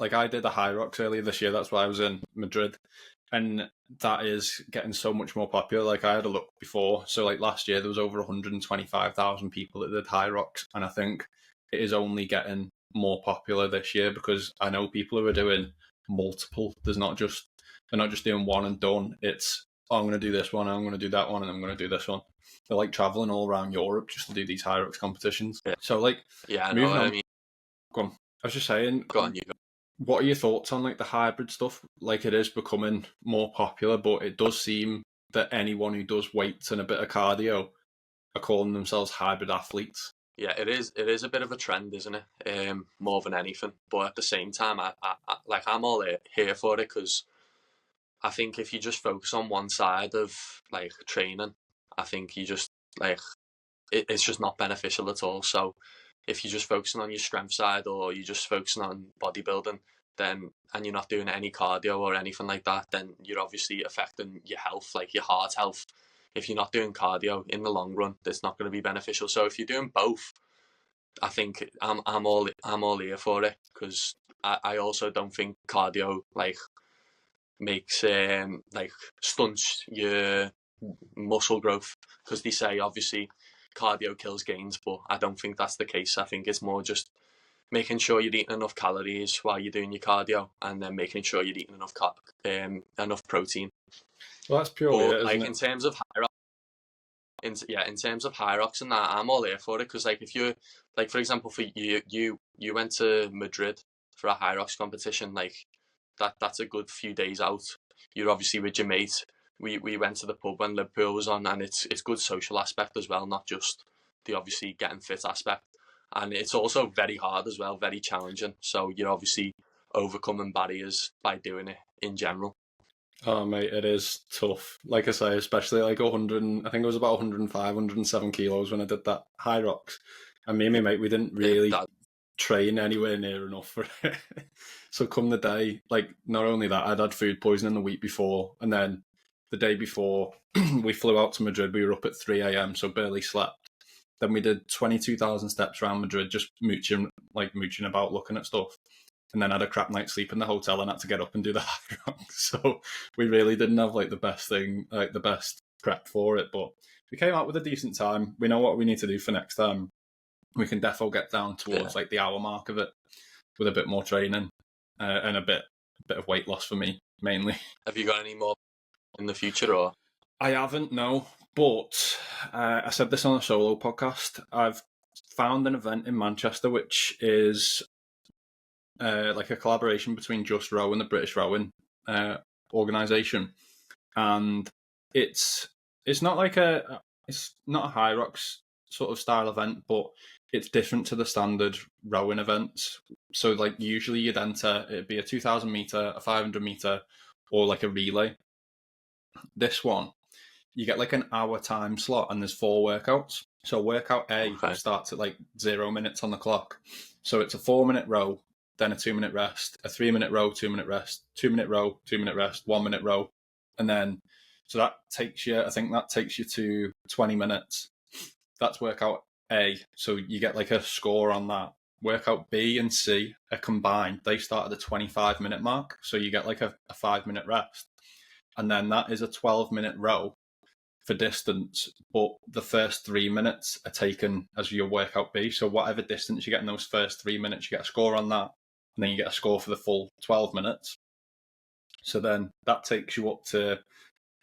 like I did a Hyrox earlier this year. That's why I was in Madrid, and that is getting so much more popular. Like I had a look before, so like last year there was over 125,000 people that did Hyrox, and I think it is only getting more popular this year because I know people who are doing multiple. They're not just doing one and done. It's I'm going to do this one, I'm going to do that one, and I'm going to do this one. They're like traveling all around Europe just to do these Hyrox competitions. Yeah. So like, Yeah, I know. moving on. I mean, Go on. I was just saying. go on, you go. What are your thoughts on like the hybrid stuff? Like it is becoming more popular, but it does seem that anyone who does weights and a bit of cardio are calling themselves hybrid athletes. Yeah, it is. It is a bit of a trend, isn't it? More than anything. But at the same time, I'm all here for it because I think if you just focus on one side of like training, I think you just like it's just not beneficial at all. So if you're just focusing on your strength side or you're just focusing on bodybuilding, then and you're not doing any cardio or anything like that, then you're obviously affecting your health, like your heart health. If you're not doing cardio in the long run, it's not going to be beneficial. So if you're doing both, I think I'm all here for it because I also don't think cardio like makes like stunts your muscle growth because they say obviously cardio kills gains, but I don't think that's the case. I think it's more just making sure you're eating enough calories while you're doing your cardio, and then making sure you're eating enough protein. Well, that's purely But it, like isn't in it? terms of in terms of Hyrox and that, I'm all there for it because like if you're like for example for you went to Madrid for a Hyrox competition, like that's a good few days out. You're obviously with your mate. We went to the pub when Liverpool was on, and it's good social aspect as well, not just the obviously getting fit aspect. And it's also very hard as well, very challenging. So you're obviously overcoming barriers by doing it in general. Oh mate, it is tough. Like I say, especially like 100. I think it was about 105, 107 kilos when I did that Hyrox. And me and my mate, we didn't really That, train anywhere near enough for it. So come the day, like not only that, I'd had food poisoning the week before, and then the day before we flew out to Madrid. We were up at 3 a.m, so barely slept. Then we did 22,000 steps around Madrid, just mooching about, looking at stuff. And then had a crap night's sleep in the hotel and had to get up and do the Hyrox. So we really didn't have like the best prep for it, but we came out with a decent time. We know what we need to do for next time. We can defo get down towards like the hour mark of it with a bit more training and a bit of weight loss for me mainly. have you got any more in the future or? I haven't, no, but I said this on a solo podcast. I've found an event in Manchester which is like a collaboration between Just Row and the British Rowing organisation, and it's not like it's not a Hyrox sort of style event, but it's different to the standard rowing events. So like usually you'd enter, it'd be a 2,000 meter, a 500 meter, or like a relay. This one, you get like an hour time slot, and there's 4 workouts. So workout A starts at like 0 minutes on the clock. So it's a 4-minute row, then a 2-minute rest, a 3-minute row, 2-minute rest, 2-minute row, 2-minute rest, 1-minute row. And then, so that takes you, I think that takes you to 20 minutes. That's workout A. So you get like a score on that. Workout B and C are combined. They start at the 25-minute mark. So you get like a 5-minute rest. And then that is a 12-minute row for distance, but the first 3 minutes are taken as your workout B. So whatever distance you get in those first 3 minutes, you get a score on that, and then you get a score for the full 12 minutes. So then that takes you up to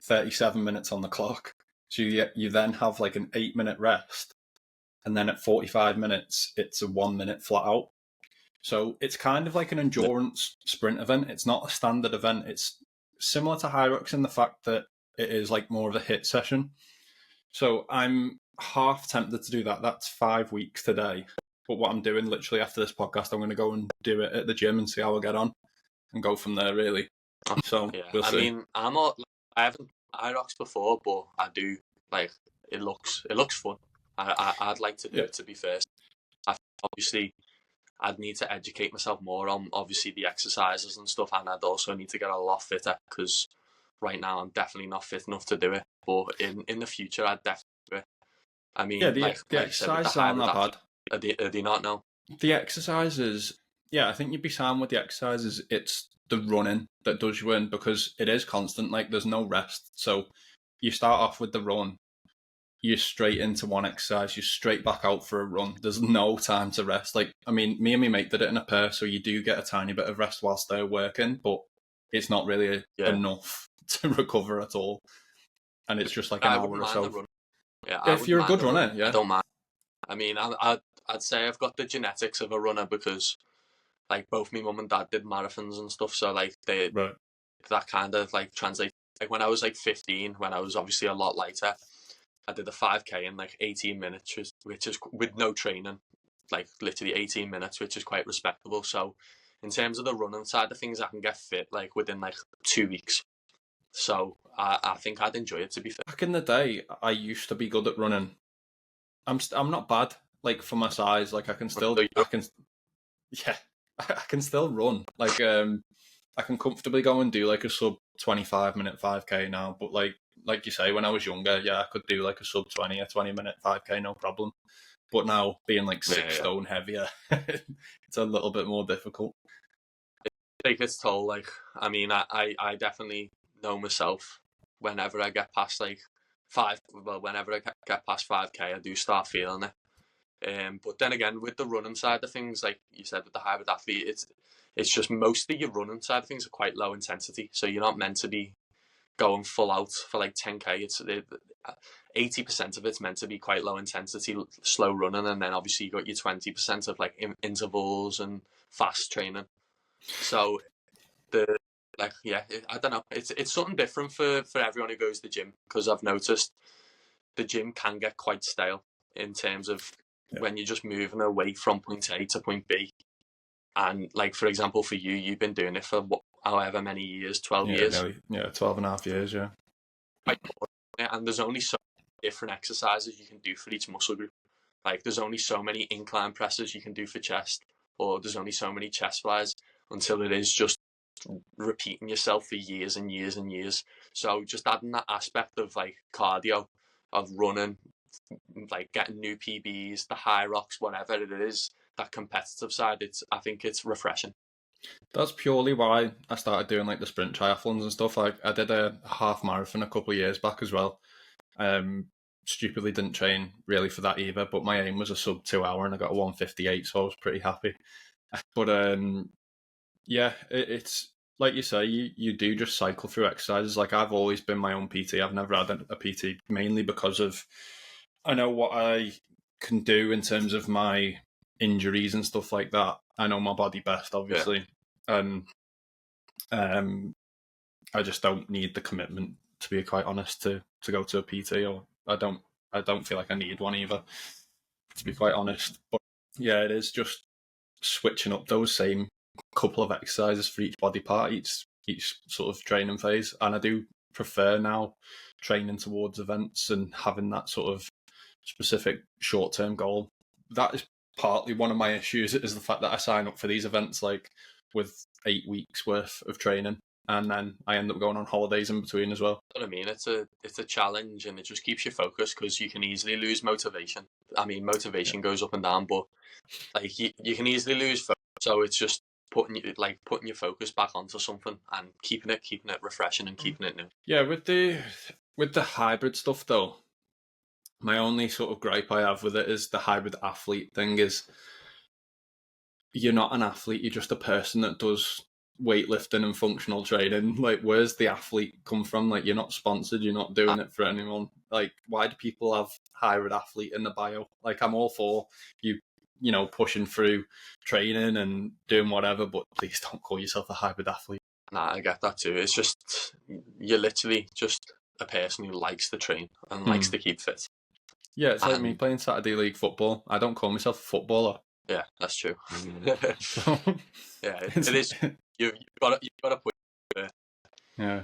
37 minutes on the clock. So you then have like an 8-minute rest, and then at 45 minutes, it's a 1-minute flat out. So it's kind of like an endurance sprint event. It's not a standard event. It's similar to Hyrox in the fact that it is like more of a hit session. So I'm half tempted to do that. That's 5 weeks today. But what I'm doing literally after this podcast, I'm going to go and do it at the gym and see how I get on and go from there, really. So yeah, we'll see. I mean, I haven't Hyrox before, but I do like it looks fun. I'd like to do it, to be fair. Obviously, I'd need to educate myself more on obviously the exercises and stuff, and I'd also need to get a lot fitter because right now I'm definitely not fit enough to do it. But in the future, I'd definitely do it. I mean, Yeah, the exercises aren't that bad. Are they not now? The exercises Yeah, I think you'd be sound with the exercises. It's the running that does you in because it is constant. Like there's no rest. So you start off with the run, you're straight into one exercise, you're straight back out for a run. There's no time to rest. Like, I mean, me and my mate did it in a pair, so you do get a tiny bit of rest whilst they're working, but it's not really enough to recover at all. And it's just like an I hour wouldn't or mind the so. run. Yeah, I If wouldn't you're a mind good the runner, running. I yeah. don't mind. I mean, I'd say I've got the genetics of a runner because like both my mum and dad did marathons and stuff, so like Right. that kind of like translates. Like when I was like 15, when I was obviously a lot lighter, I did a 5k in like 18 minutes, which is with no training, like literally 18 minutes, which is quite respectable. So in terms of the running side of things, I can get fit like within like 2 weeks. So I think I'd enjoy it, to be fair. Back in the day, I used to be good at running. I'm not bad, like for my size. Like yeah, I can still run. Like I can comfortably go and do like a sub 25-minute 5k now. But like you say, when I was younger, yeah, I could do like a sub 20 or 20-minute 5k, no problem. But now being like 6 stone heavier, it's a little bit more difficult. Take its toll. Like, I mean, I definitely know myself. Whenever I get past like whenever I get past 5k, I do start feeling it. But then again, with the running side of things, like you said with the hybrid athlete, it's just mostly your running side of things are quite low intensity, so you're not meant to be going full out for like 10k. It's 80% of it's meant to be quite low intensity, slow running, and then obviously you got your 20% of like intervals and fast training. So the like I don't know, it's something different for everyone who goes to the gym, because I've noticed the gym can get quite stale in terms of when you're just moving away from point A to point B. And like, for example, for you, you've been doing it for however many years, 12 years. Nearly, 12 and a half years, yeah. And there's only so many different exercises you can do for each muscle group. Like there's only so many incline presses you can do for chest, or there's only so many chest flies, until it is just repeating yourself for years and years and years. So just adding that aspect of like cardio, of running, like getting new PBs, the Hyrox, whatever it is, that competitive side, I think it's refreshing. That's purely why I started doing like the sprint triathlons and stuff. I did a half marathon a couple of years back as well. Stupidly didn't train really for that either, but my aim was a sub 2 hour and I got a 1:58, so I was pretty happy. But yeah, it's like you say, you do just cycle through exercises. Like I've always been my own PT. I've never had a PT, mainly because of I know what I can do in terms of my injuries and stuff like that. I know my body best, obviously, and I just don't need the commitment, to be quite honest, to go to a PT. Or I don't feel like I need one either, to be quite honest. But yeah, it is just switching up those same couple of exercises for each body part, each sort of training phase, and I do prefer now training towards events and having that sort of specific short-term goal. That is partly one of my issues, is the fact that I sign up for these events like with 8 weeks worth of training, and then I end up going on holidays in between as well. What I mean, it's a challenge, and it just keeps you focused, because you can easily lose motivation. I mean, motivation goes up and down, but like you can easily lose focus. So it's just putting your focus back onto something and keeping it refreshing and keeping it new. Yeah, with the hybrid stuff though, my only sort of gripe I have with it is the hybrid athlete thing is you're not an athlete, you're just a person that does weightlifting and functional training. Like, where's the athlete come from? Like, you're not sponsored, you're not doing it for anyone. Like, why do people have hybrid athlete in the bio? Like, I'm all for you know, pushing through training and doing whatever, but please don't call yourself a hybrid athlete. Nah, I get that too. It's just, you're literally just a person who likes to train and likes to keep fit. Yeah, it's like me playing Saturday League football. I don't call myself a footballer. Yeah, that's true. Yeah, it is. You've got to put. Yeah,